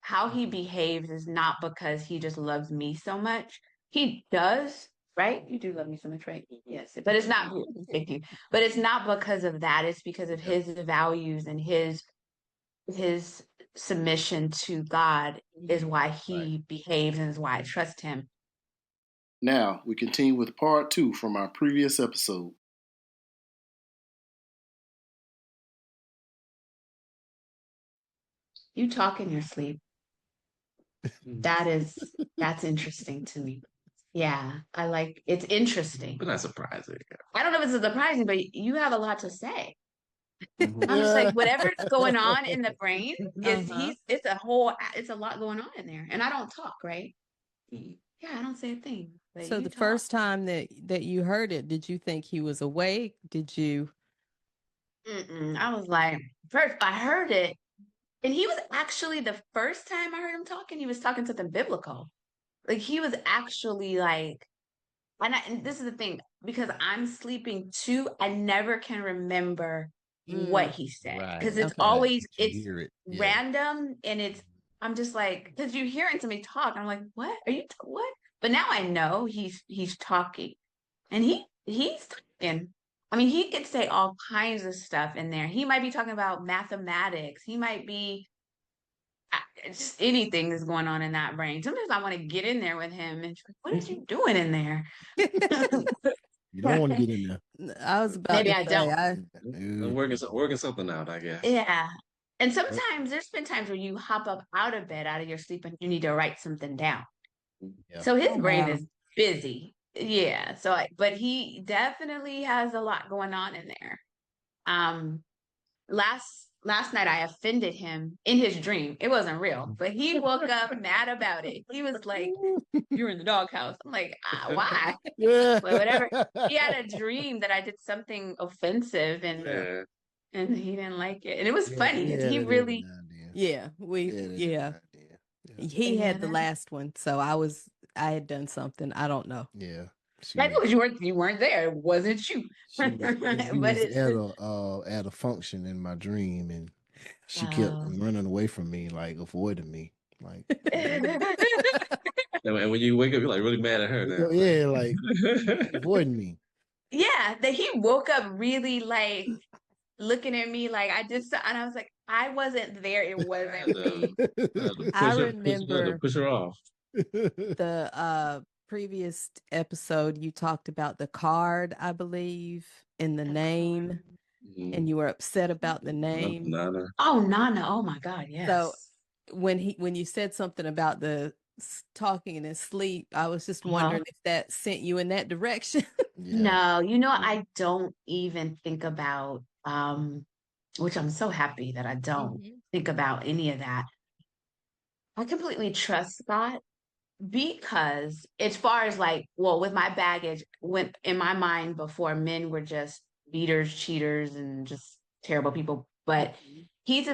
how he behaves is not because he just loves me so much. He does, right? You do love me so much, right? Yes. But it's not, thank you. But it's not because of that. It's because of Yeah. his values and his submission to God is why Right. he behaves and is why I trust him. Now, we continue with part 2 from our previous episode. You talk in your sleep. That's interesting to me. Yeah, I like it's interesting. But not surprising. I don't know if it's surprising, but you have a lot to say. I'm just Yeah. like whatever's going on in the brain is Uh-huh. it's a lot going on in there. And I don't talk, right? Yeah, I don't say a thing, but So you the talk. first time that you heard it, did you think he was awake? Did you? I was like, first I heard it, and he was actually the first time I heard him talking, he was talking something biblical. Like he was actually like, and this is the thing, because I'm sleeping too, I never can remember what Mm, he said because Right. it's okay. Right. always But you it's hear it. Yeah. random and it's I'm just like because you're hearing somebody talk, I'm like, what are you what? But now I know he's talking, and he's talking. I mean, he could say all kinds of stuff in there. He might be talking about mathematics. He might be just anything that's going on in that brain. Sometimes I want to get in there with him and she's like, what is you doing in there? You don't want to get in there. I was about Maybe to I say, don't. I'm Ooh. working something out, I guess. Yeah. And sometimes there's been times where you hop up out of bed, out of your sleep, and you need to write something down. Yeah. So his oh brain wow. is busy. Yeah. So, but he definitely has a lot going on in there. Um, last night I offended him in his dream. It wasn't real, but he woke up mad about it. He was like, "You're in the doghouse." I'm like, "Why?" Yeah. But whatever. He had a dream that I did something offensive, Yeah. and he didn't like it, and it was Yeah, funny. yeah, He that every really, now and then. Yeah, Yeah, that every yeah. now and then. Yeah. He yeah. had the last one, so I had done something. I don't know. Yeah. She That was was you weren't there. It wasn't you. she But was we was it's at a function in my dream, and she kept oh. running away from me, like avoiding me. Like And when you wake up, you're like really mad at her now. yeah, like Like, avoiding me. Yeah, that he woke up really like looking at me like I just and I was like, I wasn't there. It had wasn't to, me. had to I had to remember push her off. the previous episode you talked about the card, I believe, and the name, and you were upset about the name. Nana. Oh, Nana. Oh my God, So yes. when you said something about the talking in his sleep, I was just Uh-huh. wondering if that sent you in that direction. Yeah. No, I don't even think about which I'm so happy that I don't Mhm. think about any of that. I completely trust God because as far as like, well, with my baggage, went in my mind before men were just beaters, cheaters, and just terrible people. But he's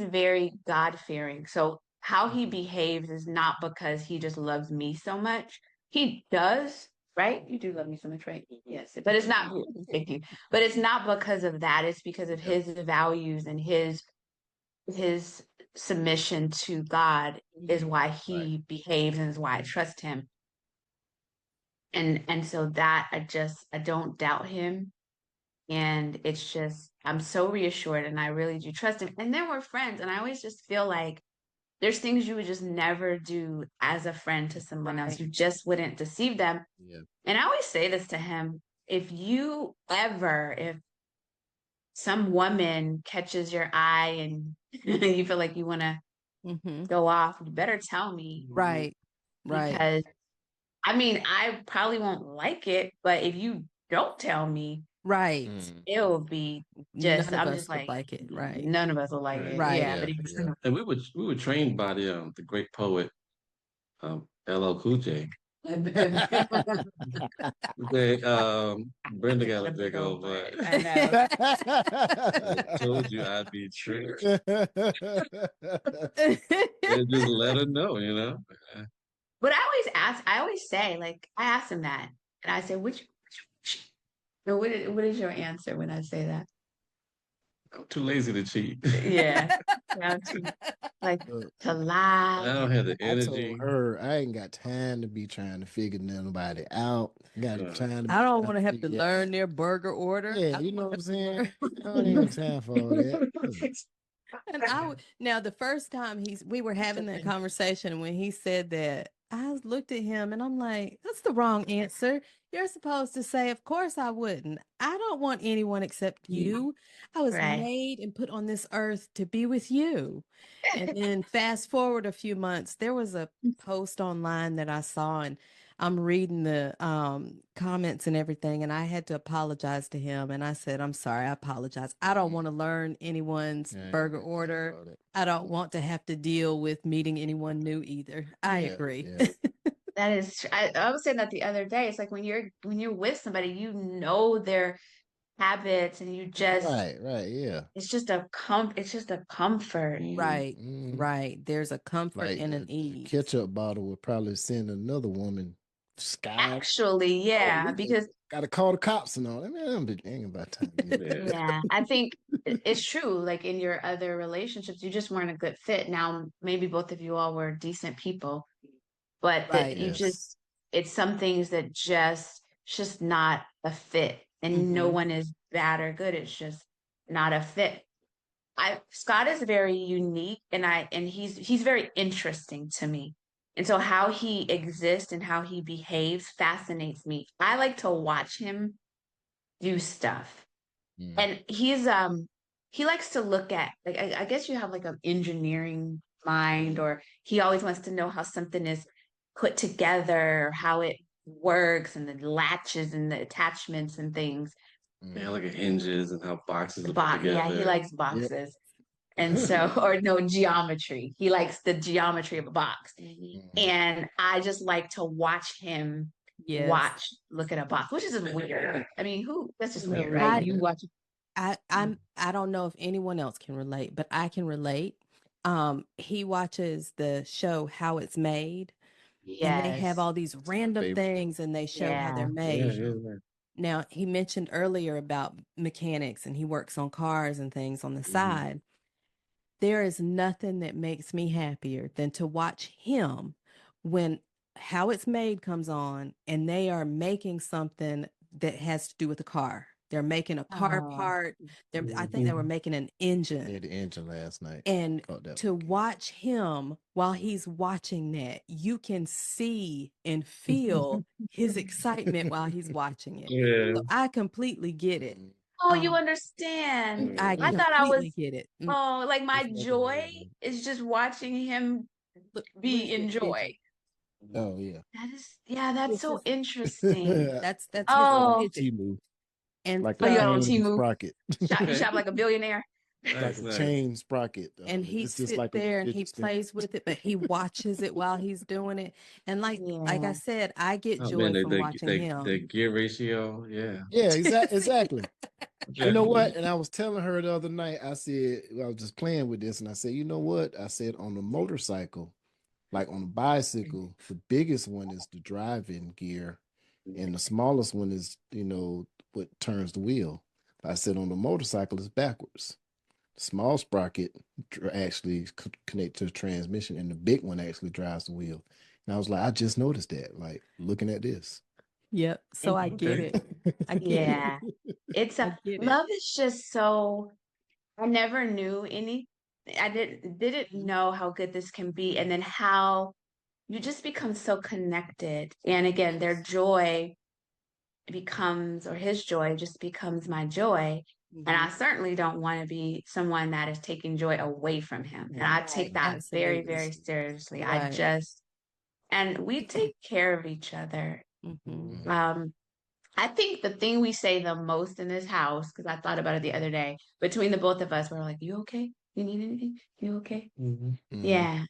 very God fearing. So how he behaves is not because he just loves me so much. He does, right? You do love me so much, right? Yes. But it's not thank you. But it's not because of that. It's because of Yeah. his values and his submission to God is why Right. he behaves and is why I trust him. And so that I don't doubt him. And it's just I'm so reassured and I really do trust him. And then we're friends. And I always just feel like there's things you would just never do as a friend to someone else. Right. You just wouldn't deceive them. Yeah. And I always say this to him, if some woman catches your eye and you feel like you want to Hmm. go off, you better tell me Right. Right. because I mean, I probably won't like it, but if you don't tell me, Right. Mm. it'll be just, None of I'm us just would like, like it. Right. none of us will like Right. it. Right. Yeah, but Yeah. Yeah. And we were trained by the great poet LL Cool J. They, Brenda got a a big big old old butt. butt. I know. I told you I'd be tricked. And just let her know, you know. But I always say, like, I ask him that, and I say, which what is your answer when I say that? I'm too lazy to cheat. Yeah. Yeah, like Look, to I lie. don't have the I told energy. her I ain't got time to be trying to figure nobody out. I got time to I be don't trying want to to have to figure out. learn their burger order. Yeah, I you don't know want what I'm to saying? learn. I don't even got time for all that. And now the first time we were having that conversation, when he said that, I looked at him and I'm like, that's the wrong answer. You're supposed to say, of course I wouldn't. I don't want anyone except you. I was Right. made and put on this earth to be with you. And then fast forward a few months, there was a post online that I saw, and I'm reading the comments and everything, and I had to apologize to him. And I said, I'm sorry, I apologize. I don't want to learn anyone's Yeah, I ain't burger got time order. for all that. I don't want to have to deal with meeting anyone new either. I Yeah, agree. yeah. That is true. I was saying that the other day. It's like when you're with somebody, you know their habits, and you just Right, yeah. it's just a comfort. Right, Mm. right. There's a comfort Like and an the ease. ketchup bottle would probably send another woman sky. Actually, Oh, yeah, because got to call the cops and all that. Man, ain't about time. Yeah. yeah, I think it's true. Like in your other relationships, you just weren't a good fit. Now, maybe both of you all were decent people, but that Right. you Yes. just it's some things that it's just not a fit, and no Mm-hmm. one is bad or good. It's just not a fit. I Scott is very unique, and he's very interesting to me. And so how he exists and how he behaves fascinates me. I like to watch him do stuff. Mm. And he likes to look at, like, I guess you have like an engineering mind, or he always wants to know how something is put together, how it works, and the latches and the attachments and things. Yeah, like hinges and how boxes The are put box, yeah, he together. likes Yep. boxes. And so, or no, geometry. He likes the geometry of a box. Mm. And I just like to watch him Yes. look at a box, which is just weird. I mean, that's just weird, Never right? did I You that. watch. I don't know if anyone else can relate, but I can relate. He watches the show How It's Made, and they have Yes. all these random Favorite. things and they show how they're Yeah. Yeah, made. yeah, yeah. Now, he mentioned earlier about mechanics and he works on cars and things on the side. There is nothing that makes me happier than to watch him when How It's Made comes on and they are making something that has to do with the car. They're making a car Oh, part. I think they were making an engine. Did the engine last night. And Caught that to one. watch him while he's watching that, you can see and feel his excitement while he's watching it. Yeah. So I completely get it. Mm. oh, you Um, understand. I I Yeah. thought I completely was, get it. oh, like my It's nothing joy wrong with is just watching him Look, be lose in his joy. vision. it. Oh yeah. Yeah, that's It's so his, interesting. that's I his got it on Oh, vision. Temu. And Like oh, a you got so, on chain Timu. sprocket. You shop like a billionaire. It's like Nice, a nice. chain sprocket. and he It's just sit like a there and he fidget spinner. plays with it, but he watches it while he's doing it. And like I Yeah. said, I get Oh man, joy from watching the him. gear ratio, yeah. Yeah, See? exactly. You know Definitely. what? And I was telling her the other night, I said, I was just playing with this, and I said, you know what? I said, on a motorcycle, like on a bicycle, the biggest one is the driving gear, and the smallest one is, what turns the wheel. I said, on the motorcycle, it's backwards. The small sprocket actually connect to the transmission, and the big one actually drives the wheel. And I was like, I just noticed that, like looking at this. Yep. So I get Okay. it. I get it. Yeah. It's I a get it. love is just so I never knew I didn't know how good this can be, and then how you just become so connected. And again, their joy becomes, or his joy just becomes my joy. And Mhm. I certainly don't want to be someone that is taking joy away from him. And I Right. take that very, Absolutely. very seriously. Right. And we take care of each other. Hmm. Um, I think the thing we say the most in this house, because I thought about it the other day, between the both of us, we're like, you okay? You need anything? You okay? Mhm. Yeah.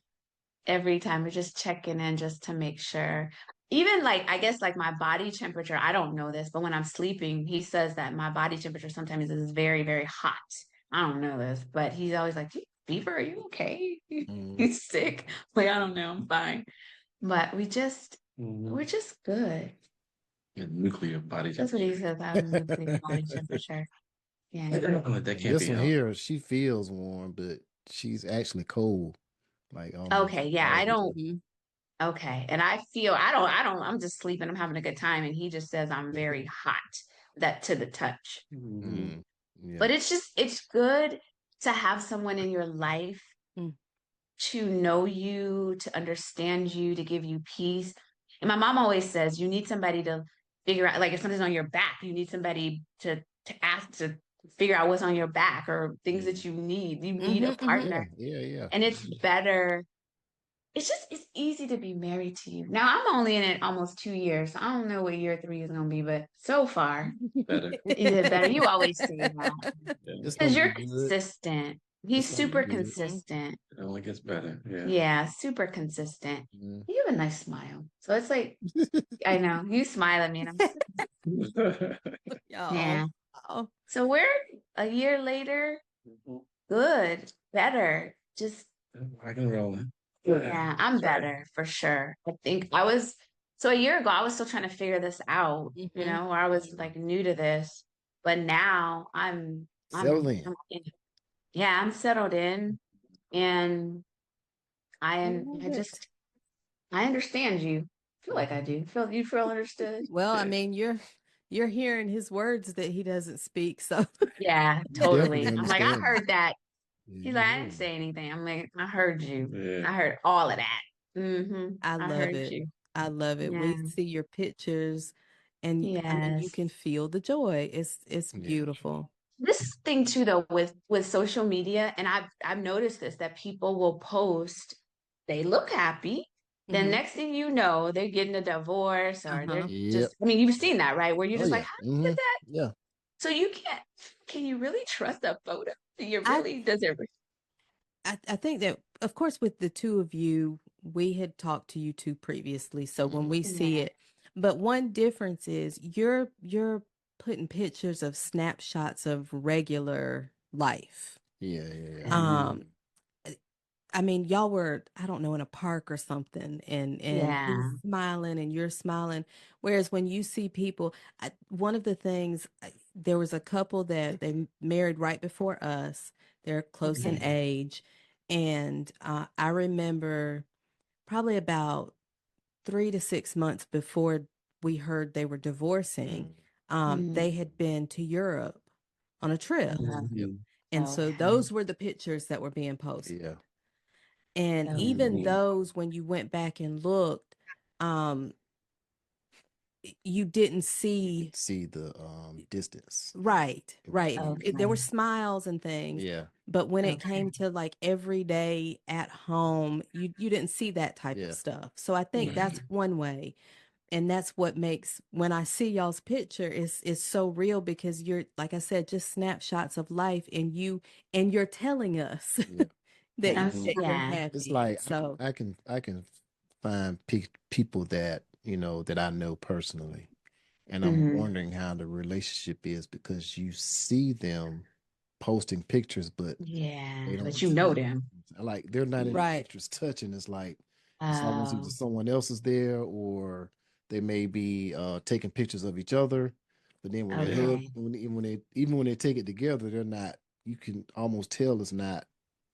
Every time we're just checking in just to make sure. Even like, I guess like my body temperature, I don't know this, but when I'm sleeping, he says that my body temperature sometimes is very, very hot. I don't know this, but he's always like, fever, are you okay? Mhm. You sick? Like, I don't know, I'm fine. But Mhm. we're just good. Yeah, nuclear body That's what he temperature. says. I have a nuclear body temperature. Yeah. That can't This be one helped. here, she feels warm, but she's actually cold, like almost Okay. Yeah. all I the don't. time. Mhm. Okay. And I don't, I'm just sleeping. I'm having a good time. And he just says I'm very hot, that to the touch. Mhm. Mm, yeah, But it's good to have someone in your life Mm. to know you, to understand you, to give you peace. And my mom always says you need somebody to figure out, like if something's on your back, you need somebody to ask to figure out what's on your back or things that you need. You need a Mhm, mhm. yeah, partner. yeah, yeah. And it's better. It's easy to be married to you. Now I'm only in it almost 2 years. So I don't know what year 3 is gonna be, but so far, Better. is it better? You always say that. Yeah. It's Because gonna you're be good. consistent. He's It's gonna be super good. Mhm. consistent. It only gets better. Yeah. Yeah, super consistent. Mm. You have a nice smile. So it's like, I know, you smile at me and I'm so, Y'all. yeah. Oh. So we're a year later, good, better. Just, I can roll. yeah, I'm better for sure. I think I was, so a year ago, I was still trying to figure this out, Mhm. or I was like new to this. But now Settle in. yeah, I'm settled in and I I love it. just, I understand you. I feel like I do. You feel understood? Well, I Yeah. mean, you're hearing his words that he doesn't speak, so Yeah, You definitely totally. I'm like, I understand me. heard that. Yeah, He's you like, I heard didn't me. say anything. I'm like, I heard you. Yeah. I heard all of that. I I love heard it. you. I love it. Yeah. We see your pictures and I mean you Yes. can feel the joy. It's Yeah. beautiful. This thing too, though, with social media, and I've noticed this that people will post, they look happy. Then Hmm. next thing you know, they're getting a divorce or they're Uh-huh. Yep. just, I mean, you've seen that, right? Where you're Oh just yeah. like, how did Hmm. that? Yeah. So can you really trust a photo? Do you I really, does it? I think that of course with the two of you, we had talked to you two previously. So when we see Yeah. it, but one difference is you're putting pictures of snapshots of regular life. Yeah. Yeah. Yeah. Um, Mhm. I mean, y'all were, I don't know, in a park or something, and he's Yeah. smiling and you're smiling. Whereas when you see people, one of the things, there was a couple that they married right before us. They're close in Okay. Mhm. age, and I remember probably about 3 to 6 months before we heard they were divorcing. Mm. They Mm. had been to Europe on a trip, Yep. Mhm. and so Okay. those were the pictures that were being posted. Yeah. And even Okay. Mhm. those, when you went back and looked, um, you didn't You can see see the distance right, in right. between. There were Okay. smiles and things, Yeah. but when it Okay. came to like every day at home, you didn't see that type of Yeah. stuff. So I think Right. that's one way. And that's what makes when I see y'all's picture is so real because you're like I said, just snapshots of life and you're telling us Yeah. that Mhm. you're Yeah. It's happy. like So I can find people that that I know personally, and I'm Hmm. wondering how the relationship is because you see them posting pictures, but Yeah. they But don't you know see them. like they're not in the right. pictures touching. It's like it's almost either Oh, someone else is there or they may be taking pictures of each other, but then when they Yeah. hug, okay. even when they take it together, they're not. You can almost tell it's not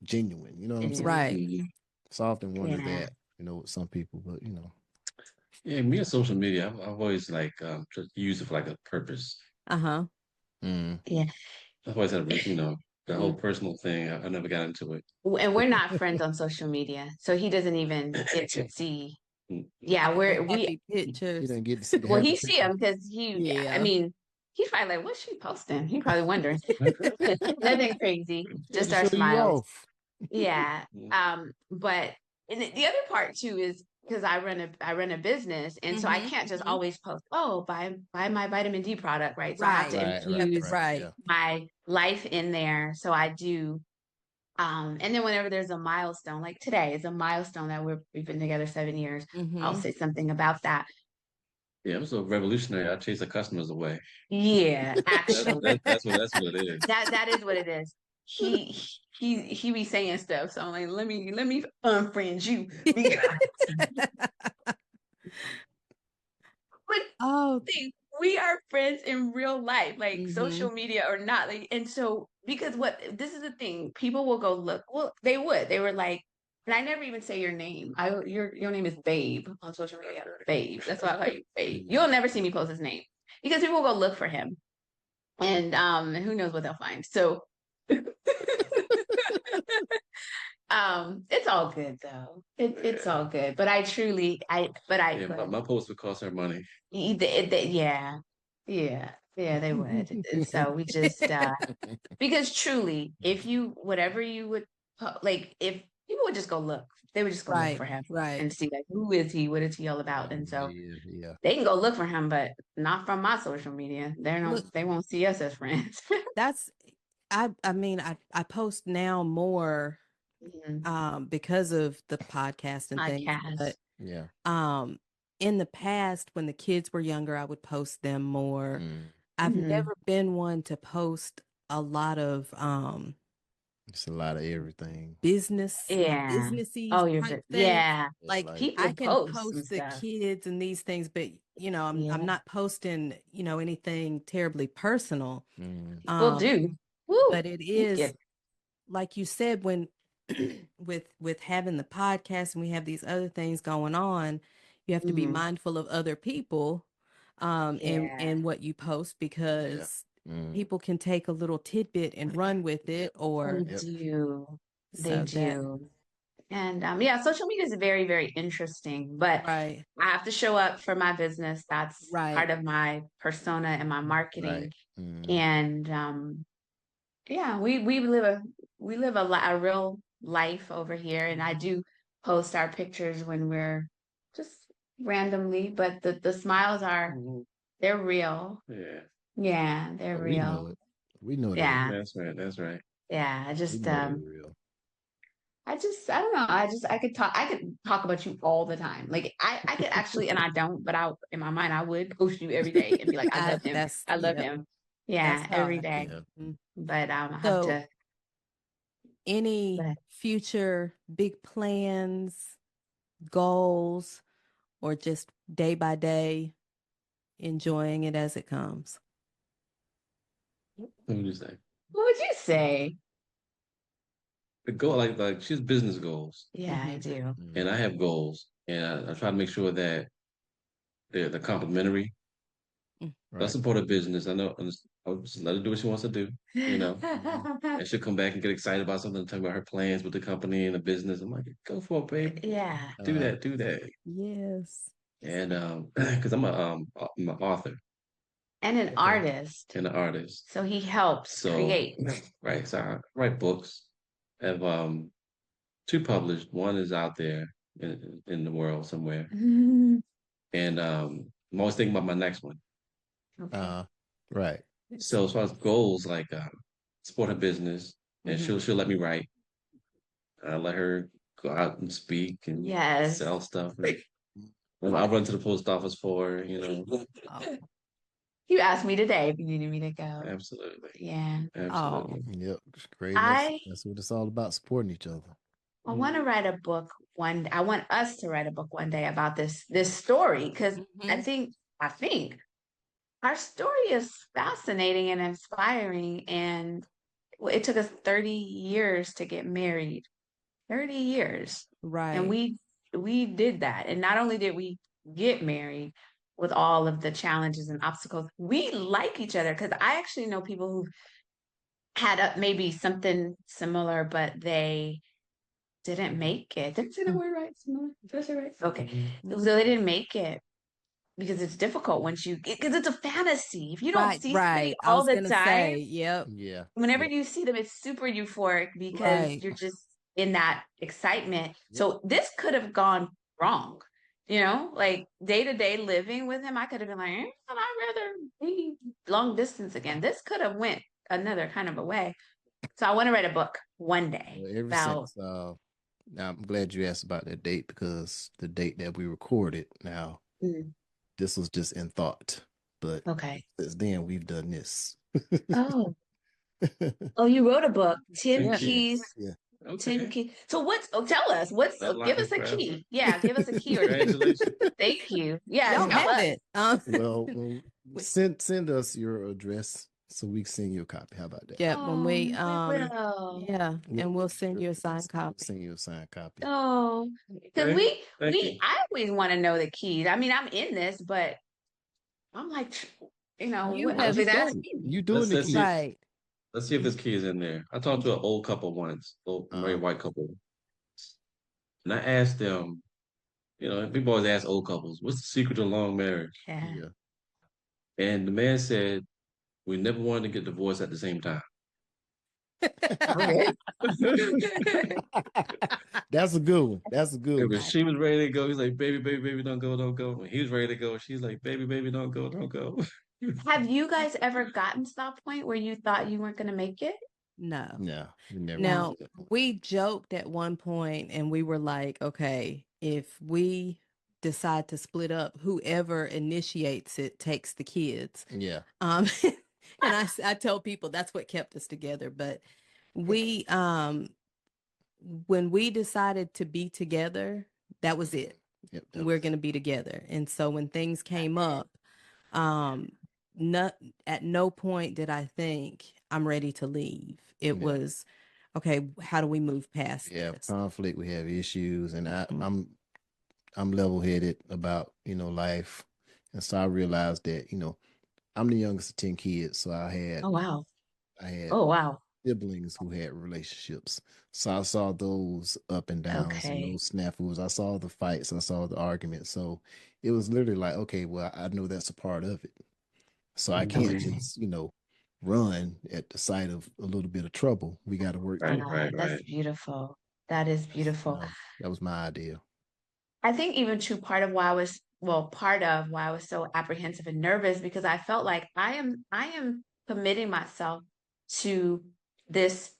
genuine. You know what I'm saying? Right. Mhm. So I often wonder Yeah. that, with some people, but Yeah, me and social media, I've always like just used it for like a purpose. Uh-huh. mm, Yeah. I've always had, the whole Mm. personal thing. I never got into it. And we're not friends on social media, so he doesn't even get to see. Mm. Yeah, All the we happy he pictures. doesn't get to see the well, happy he see picture. him because I Yeah. mean, he's probably like, what's she posting? He probably wondering. Nothing crazy, He had just to our show you smiles. off. Yeah. But and the other part too is because I run a business, and so I Mm-hmm. can't just Hmm. always post, oh, buy my vitamin D product, right? So I have to Right. Right, You right, have to, infuse right. right. Yeah. my life in there. So I do. And then whenever there's a milestone, like today is a milestone that we've been together 7 years, I'll Mm-hmm. say something about that. Yeah, I'm so revolutionary. I chase the customers away. Yeah, That, actually, that that's what it is. that is what it is. He he be saying stuff, so I'm like, let me unfriend you because but Oh, see, we are friends in real life, like Mhm. social media or not. Like, and so because this is the thing, people will go look. Well, they were like, and I never even say your name. Your name is Babe on social media. Babe. That's why I call you Babe. You'll never see me post his name because people will go look for him, and who knows what they'll find. So. It's all good though. It's all good. But I truly, Yeah, my post would cost her money. yeah, they would. And so we just, because truly, if you, whatever you would, like, if people would just go look, they would just go look for him Right. and see, like, who is he? What is he all about? And so Yeah. they can go look for him, but not from my social media. Look, They won't see us as friends. that's, I mean, I post now more Mhm. because of the podcast and things, Podcast. but Yeah. in the past when the kids were younger, I would post them more. I've Mhm. never been one to post a lot of It's a lot of everything. Yeah. businessy Oh, type things. yeah. It's Like People I can post post some the stuff. kids and these things, but I'm Yeah. not posting, anything terribly personal. People do. Woo. But it Thank is you. like you said, when with having the podcast and we have these other things going on, you have to be Mhm. mindful of other people Yeah. and what you post, because Mm. people can take a little tidbit and run with it, or They do. They so that do. And yeah, social media is very, very interesting, but right, I have to show up for my business. That's right. part of my persona and my marketing. Right. And yeah, we live a real life over here, and I do post our pictures when we're just randomly, but the smiles are they're real. Yeah, Yeah, they're We know real. it. We know that. Yeah, that's right. That's right. yeah. We know they're real. I don't know. I could talk about you all the time. Like I could actually, and I don't, but in my mind I would post you every day and be like, I love him. That's I love yep, him. that's Yeah, every hard. day. Yeah. Mm. But I have So to. any But future big plans, goals, or just day by day enjoying it as it comes? What would you say? what would you say? The goal, like she's business goals, Yeah, I do. and I have goals, and I try to make sure that they're complementary. I Right. support her business. I know. I'll just let her do what she wants to do. And she'll come back and get excited about something, and talk about her plans with the company and the business. I'm like, go for it, babe. Yeah. Do that. Do that. Yes. And because I'm I'm an author And an Okay. artist. and an artist, So he helps so create. right. So I write books. I have two published. One is out there in the world somewhere, and I'm always thinking about my next one. Okay. Right. So as far as goals, like support her business, and she'll let me write. I let her go out and speak and Yes. sell stuff. And I'll run to the post office for her, Oh, You asked me today if you needed me to go. Absolutely. Yeah. oh, Absolutely. Yep. It's great. I That's what it's all about, supporting each other. want to write a book I want us to write a book one day about this story because I think our story is fascinating and inspiring, and it took us 30 years to get married. 30 years. And right. we did that. And not only did we get married with all of the challenges and obstacles, we like each other because I actually know people who had maybe something similar, but they didn't make it. Did I say the word right? Similar? Did I say right? Okay. So they didn't make it because it's difficult because it's a fantasy. If you don't Right, see somebody right. I all was the gonna time, say, yep, Yeah. whenever Yep. you see them, it's super euphoric because right. you're just in that excitement. Yep. So this could have gone wrong, like day to day living with him. I could have been like, I'd rather be long distance again. This could have went another kind of a way. So I want to write a book one day Well, ever about. since now I'm glad you asked about that date, because the date that we recorded, now Mm, this was just in thought, but okay. since then we've done this. Oh, you wrote a book, Tim Yeah. Key's Yeah. Okay. 10 key. So tell us, give us a key. Yeah, give us a key or two. Congratulations. Thank you. Yeah, Y'all tell have us. it. Well, send us your address so we can send you a copy. How about that? Yeah, when we will. yeah, and we'll send you a signed copy. Send you a signed copy. Oh, because Okay. Thank you. I always want to know the keys. I mean, I'm in this, but I'm like, You what have else is You asking doing, me? you doing the Let's key. see. right. Let's see if this key is in there. I talked to an old couple once, old married white couple, and I asked them, people always ask old couples, what's the secret to long marriage? Yeah. Yeah. And the man said, we never wanted to get divorced at the same time. Okay. That's a good one. That's a good one. She was ready to go. He's like, baby, baby, baby, don't go, don't go. When he was ready to go, she's like, baby, baby, don't go, don't go. Have you guys ever gotten to that point where you thought you weren't going to make it? No. No, we never. Now, we joked at one point and we were like, okay, if we decide to split up, whoever initiates it takes the kids. Yeah. And I tell people that's what kept us together. But we, when we decided to be together, that was it. Yep, We're going to be together. And so when things came up, at no point did I think I'm ready to leave. It was, okay, how do we move past this? Conflict, we have issues, and Mhm. I'm level-headed about, life. And so I realized that, I'm the youngest of 10 kids, so I had Oh, wow. I Oh, wow. siblings who had relationships. So I saw those up and downs and Okay. those snafus. I saw the fights, I saw the arguments. So it was literally like, okay, well, I know that's a part of it. So I can't Okay. just, run at the sight of a little bit of trouble. We got to work through it. Right. That's beautiful. That is beautiful. That was my idea. I think even part of why I was so apprehensive and nervous because I felt like I am committing myself to this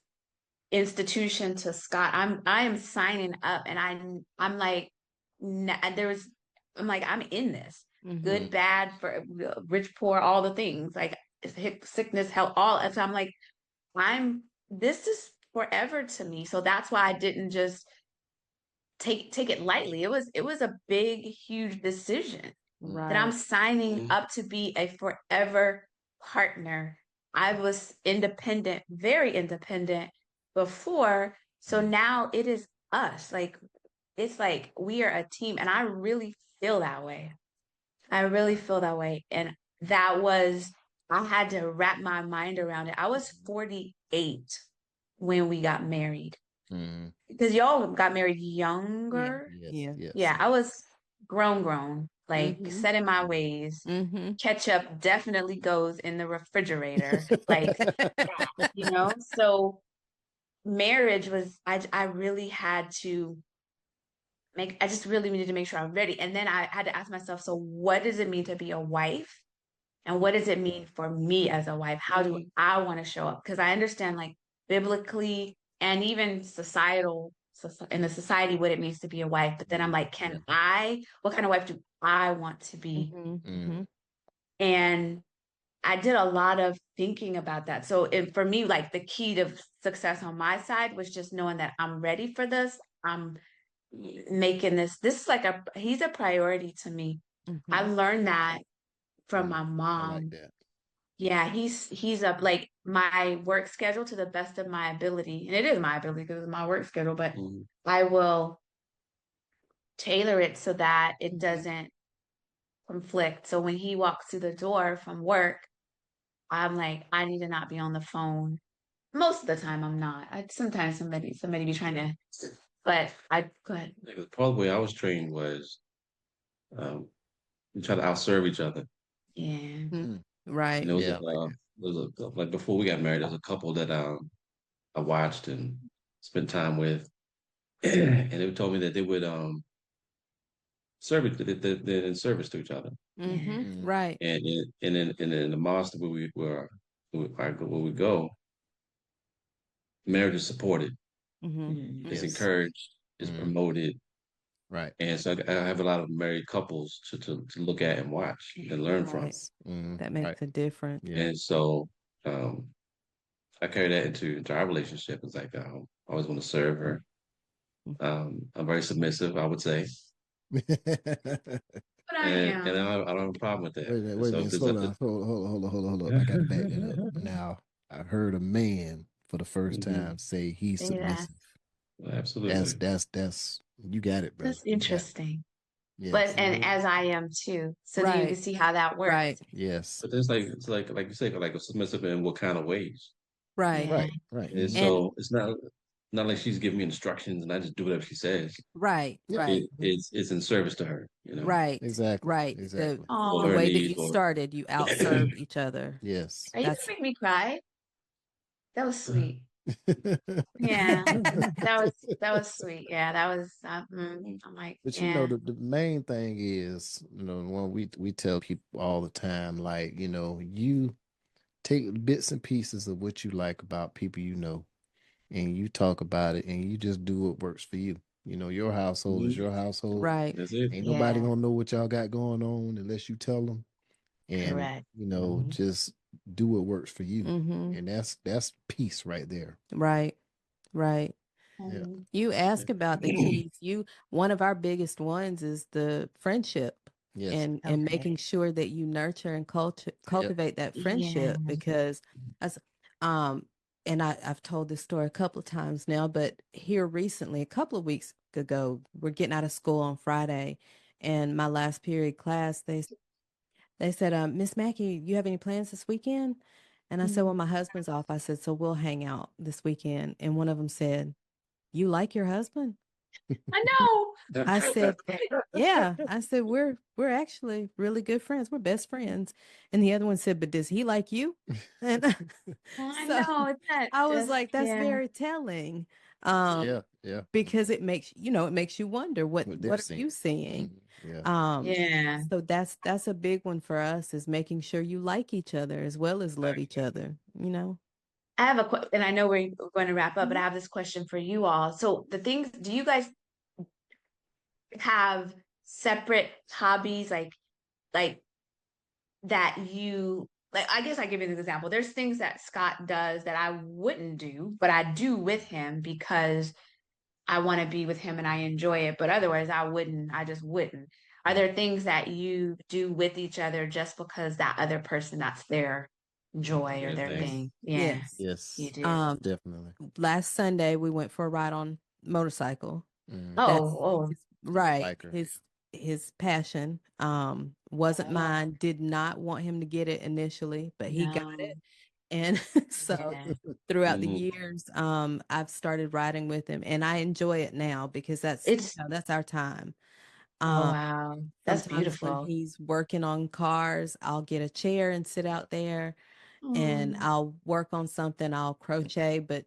institution to Scott. I am signing up and I'm like I'm like I'm in this. Good, bad, for rich, poor, all the things like sickness, health, all. And so I'm like, this is forever to me. So that's why I didn't just take it lightly. It was a big, huge decision that I'm Right. signing up to be a forever partner. I was independent, very independent before. So now it is us. Like it's like we are a team. And I really feel that way. I really feel that way. And I had to wrap my mind around it. I was 48 when we got married because y'all got married younger. Yes. Yeah, I was grown, like set in my ways. Ketchup definitely goes in the refrigerator, like So marriage was, I really had to I just really needed to make sure I'm ready. And then I had to ask myself, so what does it mean to be a wife? And what does it mean for me as a wife? How do I want to show up? Because I understand like biblically and even in the society what it means to be a wife. But then I'm like, what kind of wife do I want to be? And I did a lot of thinking about that. So for me, like the key to success on my side was just knowing that I'm ready for this. I'm making this is like he's a priority to me. I learned that from my mom. I like that. Yeah, he's up like my work schedule to the best of my ability. And it is my ability because it's my work schedule, but I will tailor it so that it doesn't conflict. So when he walks through the door from work, I'm like, I need to not be on the phone. Most of the time I'm not. Sometimes somebody be trying to, but I go ahead. Part of the way I was trained was we try to outserve each other. Yeah. Right. And there was like before we got married, there was a couple that I watched and spent time with, and they told me that they would service they're in service to each other. Right. And in the monster where we go, marriage is supported, it's encouraged, it's promoted. Right. And so I have a lot of married couples to look at and watch and learn from. That makes a difference. And so I carry that into our relationship. It's like I always want to serve her. I'm very submissive, I would say, But I and am. I don't have a problem with that. And Wait a so if minute, there's slow up to down. Hold up. I got to back that up. Now, I heard a man for the first Mhm. time say he's Say that. submissive. Absolutely. That's you got it, brother. That's You got it. interesting. Yes. But and Mhm. as I am too. So then you can Right. see how that works. Right. Yes. But there's like you say, like a submissive in what kind of ways? Right. Yeah. Right. And And so it's not like she's giving me instructions and I just do whatever she says. right. Yeah. Right. It's in service to her, you know, Right. Exactly. Right. Exactly. for The her Oh, way that needs you or started, you outserve each other. Yes. are you gonna That's make me cry? That was sweet. Yeah. That was sweet. Yeah, that was I'm like, But you know, yeah. the main thing is, when we tell people all the time, like, you take bits and pieces of what you like about people and you talk about it and you just do what works for you. Your household is Mhm. your household. right. That's it. Ain't nobody Yeah, gonna know what y'all got going on unless you tell them. And, correct. Mhm. just do what works for you. Mm-hmm. And that's peace right there. Right. Right. Yeah. Um, You ask about the keys. One of our biggest ones is the friendship Yes. and okay. making sure that you nurture and Yep. cultivate that Yeah. friendship because as um and I've told this story a couple of times now, but here recently, a couple of weeks ago, we're getting out of school on Friday, and my last period class, they said, Miss Mackey, you have any plans this weekend? And I said, well, Mhm. my husband's off. I said, so we'll hang out this weekend. And one of them said, you like your husband? I know. I said, yeah. I said, we're actually really good friends. We're best friends. And the other one said, but does he like you? And I so know. It's that I was just like, that's yeah. very telling. Um, Yeah. Yeah. because it makes you wonder What they're what are saying. you seeing? Yeah. Um, Yeah. so that's a big one for us is making sure you like each other as well as love each other, you know? I have and I know we're going to wrap up, but I Mhm. have this question for you all. So do you guys have separate hobbies like that you like I guess I give you an example. There's things that Scott does that I wouldn't do, but I do with him because I want to be with him and I enjoy it, but otherwise I just wouldn't. Are there things that you do with each other just because that other person, that's their joy or Yeah, their thing. Yes. thing? Yeah, Yes. you Yes. do. Most definitely. Last Sunday we went for a ride on motorcycle. Mm. Oh, That's oh, He's a right. biker. His passion wasn't oh, mine. Did not want him to get it initially, but he got no. it. And so Yeah. throughout the Mhm. years, I've started riding with him and I enjoy it now because It's that's our time. oh Um, wow. That's sometimes when beautiful. he's working on cars, I'll get a chair and sit out there and Mm, I'll work on something, I'll crochet, but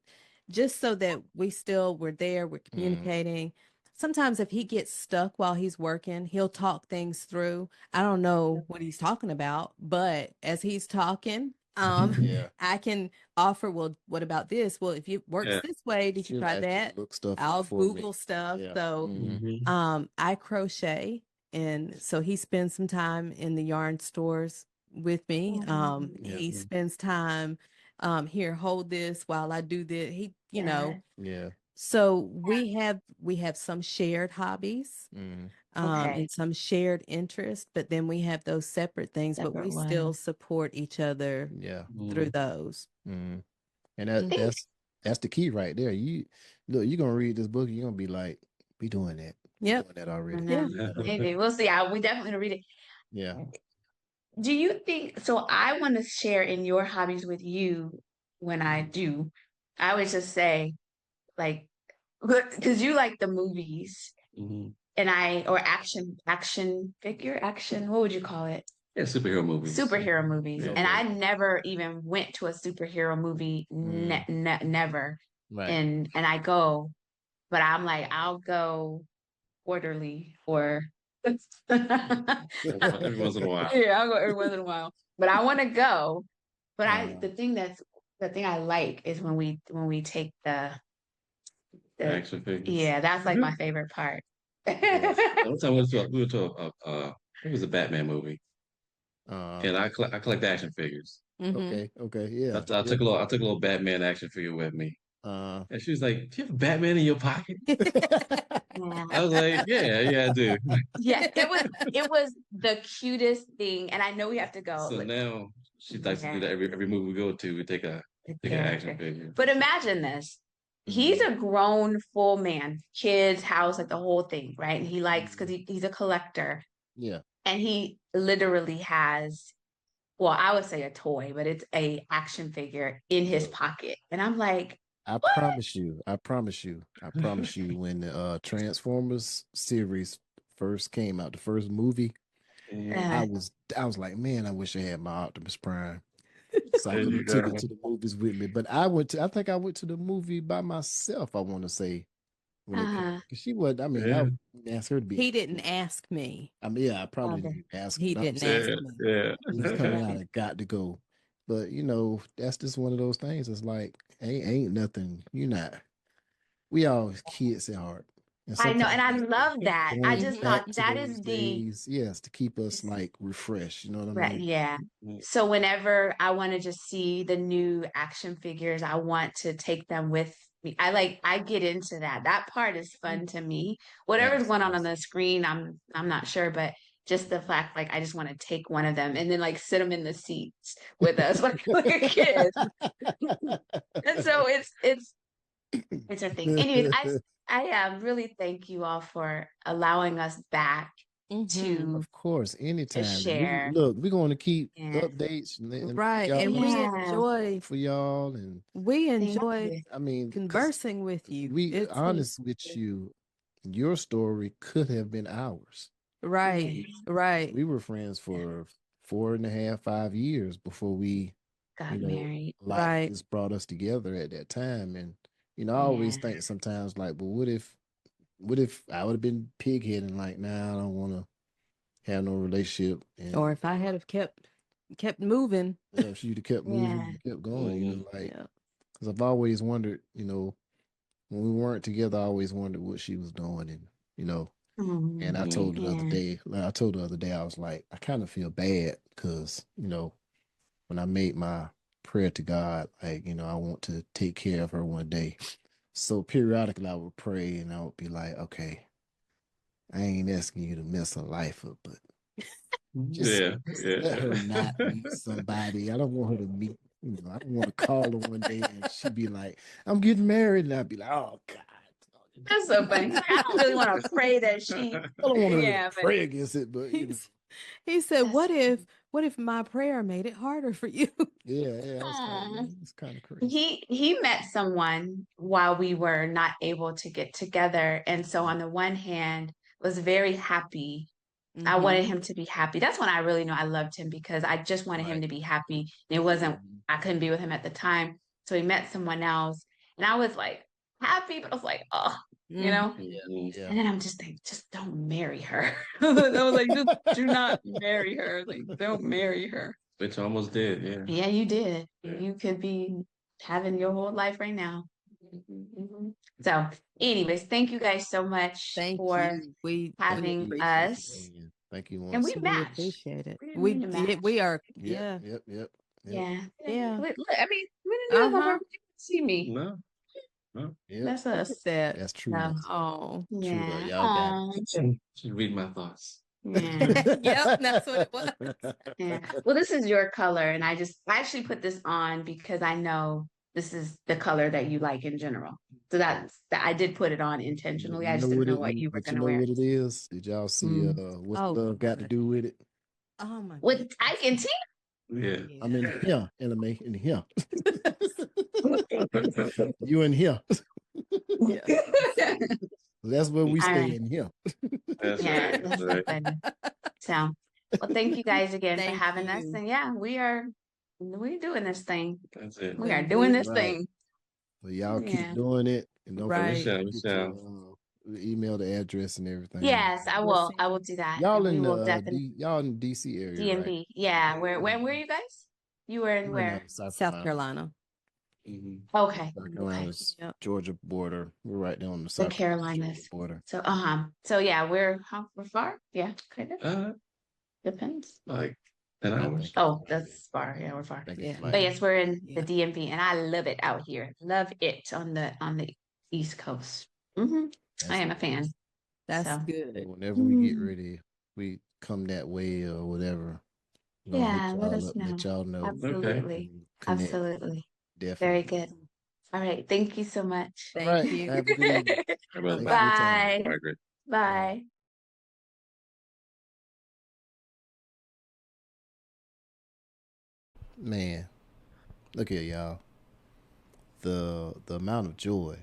just so that we're there, we're Mm. communicating. Sometimes if he gets stuck while he's working, he'll talk things through. I don't know what he's talking about, but as he's talking, Yeah. I can offer, well, what about this? Well, if it works Yeah. this way, did you She'll try actually that? look stuff up I'll for me. Google stuff. Yeah. So Mm. Mhm. I crochet, and so he spends some time in the yarn stores with me. mm, Yeah. He spends time here, hold this while I do this. yeah. Yeah. So we have some shared hobbies, Mm. Okay. and some shared interests, but then we have those separate things, but we Separate still ones. support each other Yeah. through Mhm. those. Mm. And I think that's the key right there. You're gonna read this book, you're gonna be like, we doing that. We Yep. doing that I already. Yeah. know. We doing that already. Maybe we'll see. We definitely read it. Yeah. Do you think so? I want to share in your hobbies with you when I do. I would just say, like, because you like the movies Mhm. and or action figure, what would you call it? Yeah, superhero movies. Superhero movies. Yeah. And Okay. I never even went to a superhero movie, Mm. never. Right. And I go, but I'm like, I'll go quarterly or Every once in a while. yeah, I'll go every once in a while. But I want to go. But Uh, the thing I like is when we take the Action figures. yeah, that's like my favorite part. yes. One time we went to a, I think it was a Batman movie. and I collect action figures. Okay, okay, yeah, I yeah. took a little Batman action figure with me, Uh, and she was like, "Do you have a Batman in your pocket?" Yeah. I was like, "Yeah, I do." Yes, it was the cutest thing. And I know we have to go. So now she likes to do Yeah, that every movie we go to. We the take an action character. figure. But imagine this. He's mhm, a grown full man, kids, house, like the whole thing, right? And he likes because mhm. he's a collector Yeah, and he literally has, well, I would say a toy, but it's a action figure in his look, pocket. And I'm like, I what? promise you, I promise you, when the Transformers series first came out, the first movie, Mhm. Uh, I was like, man, I wish I had my Optimus Prime. So I There could you have took go. it to the movies with me. But I think I went to the movie by myself, I want to say, when it came. uh-huh. 'Cause she was, I mean, I Yeah, would ask her to be. He didn't ask me. I mean, yeah, I probably Love it. didn't ask her, He but I'm didn't saying ask yeah, me. yeah. it was coming out, I got to go. But that's just one of those things. It's like, ain't nothing. We all kids at heart. And I know, and sometimes I we love that. I going just Hmm thought back to that those is the days, yes, to keep us like refreshed. You know what I right, mean? yeah. Mm, So whenever I want to just see the new action figures, I want to take them with me. I get into that. That part is fun to me. Whatever's Yes, going on yes. the screen, I'm not sure, but just the fact like I just want to take one of them and then like sit them in the seats with us like a kid. And so it's a thing. Anyways, I really thank you all for allowing us back hmm to Of course, anytime. And share. we're going to keep Yeah. updates and Right. y'all And Yeah. for y'all. And we Thank enjoy you. I mean, because conversing with you. we It's honest with you, your story could have been ours. Yeah. right, right. We were friends for 4.5, 5 years before we, Got married. life Right. just brought us together at that time. And I always Yeah. think sometimes like, well, what if I would have been pigheaded and like, nah, I don't want to have no relationship. Or And if I had have kept moving. yeah, if she'd have kept moving Yeah. and kept going, mhm. like, Yeah. because I've always wondered, when we weren't together, I always wondered what she was doing. And, and Mhm. I Mhm. told her the other Yeah. day, I was like, I kind of feel bad because, when I made my prayer to God, like, I want to take care of her one day. So periodically I would pray and I would be like, okay, I ain't asking you to mess her life up, but just, Yeah, let her yeah. not meet somebody. I don't want her to meet, I don't want to call her one day and she'd be like, I'm getting married. And I'd be like, oh God. That's so funny. Like, I don't really want to pray that she, I don't want to really yeah, but pray against it, but He's, he said, that's, what if my prayer made it harder for you?" yeah, aw. it's kind of crazy. He met someone while we were not able to get together. And so on the one hand, was very happy. I Hmm wanted him to be happy. That's when I really knew I loved him because I just wanted him Right. to be happy. And it wasn't, Mhm. I couldn't be with him at the time. So he met someone else. And I was like happy, but I was like, oh, you hmm know? Yeah, Mhm. yeah. And then I'm just like, just don't marry her. I was like, just do not marry her. Like, don't marry her. Which almost did, yeah. Yeah, you did. Yeah. You could be having your whole life right now. Mhm. So, anyways, thank you guys so much Thank for you. We having appreciate it. us. Man, thank you And once we We again. matched. appreciate it. We didn't We mean to did. We match. are. Yep, Yeah. yep, yep, yep, Yeah. Yeah. Look, I mean, we didn't do this on Uh-huh. purpose. You didn't see me. No, no. yep. That's Look at us. that. That's true So, love. Oh. True love. yeah. Y'all got Oh, Should read my thoughts. yeah. Yep, that's what it was. Yeah. Well, this is your color, and I actually put this on because I know this is the color that you like in general. So that's that I did put it on intentionally. I You know just didn't what know what you were but you gonna know wear. what it is? Did y'all see Mm. what's Oh love got to gosh. do with it? Oh my With goodness. Ike and Tina. Yeah. I'm in Yeah. here, anime in here. You in here. Yeah. That's where we All stay right. in here. That's Yeah, right. That's that's so right. funny. So, well, thank you guys again for Thank having us. you. And yeah, we're doing this thing. That's it. We are And doing we this Right. thing. So y'all keep Yeah. doing it and don't We forget right. shall. to We put shall. your email, the address, and everything. Yes, I We'll will. I send will you. do that. Y'all And we in will the definitely y'all in the DC area, right? DMV. Yeah. Where are Mhm. you guys? You were in We're in where? South South Carolina. Carolina. Mhm. Okay. South Okay. Carolina's Yep. Georgia border. We're right there on the The South Carolina Georgia Carolinas. border. So, uh-huh. So yeah, we're far? Yeah, kind of. Uh, Depends. like 10 hours. Oh, that's far. Yeah, we're far. I think Yeah. it's But like yes, we're in Yeah. the DMV, and I love it out here. Love it on the East Coast. I that's am a fan. That's So good. whenever we get ready, we come that way or whatever. We're gonna hit yeah, let y'all us up, know. let y'all know. Absolutely. And connect. Absolutely. Definitely. Very good. All right. Thank you so much. All Thank right. you. Have a good evening. How about Thanks for your time. Bye. Margaret? Bye. Man, look here, y'all. The amount of joy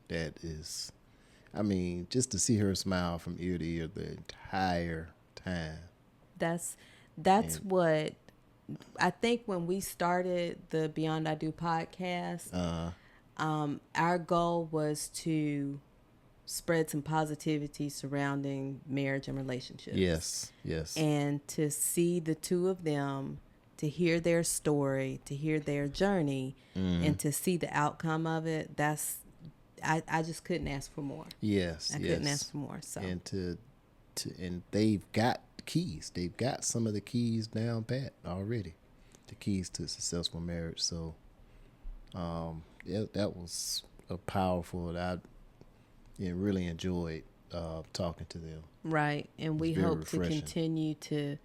that is, I mean, just to see her smile from ear to ear the entire time. That's And what I think when we started the Beyond I Do podcast, our goal was to spread some positivity surrounding marriage and relationships. yes. And to see the two of them, to hear their story, to hear their journey, and to see the outcome of it, I just couldn't ask for more. Yes, I yes. couldn't ask for more. So And and they've got keys. They've got some of the keys down pat already. The keys to successful marriage. So yeah, that was a powerful. Really enjoyed talking to them. right, and we very hope to refreshing. continue to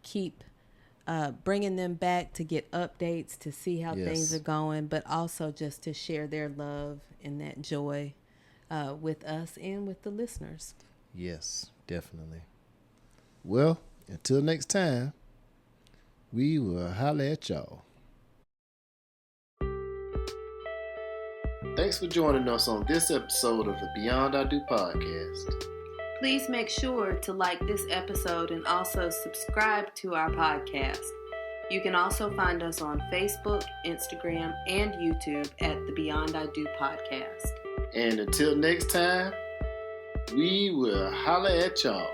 keep bringing them back to get updates to see how things Yes. are going, but also just to share their love and that joy with us and with the listeners. Yes, definitely. Well, until next time, we will holler at y'all. Thanks for joining us on this episode of the Beyond I Do podcast. Please make sure to like this episode and also subscribe to our podcast. You can also find us on Facebook, Instagram, and YouTube at the Beyond I Do podcast. And until next time, we will holler at y'all.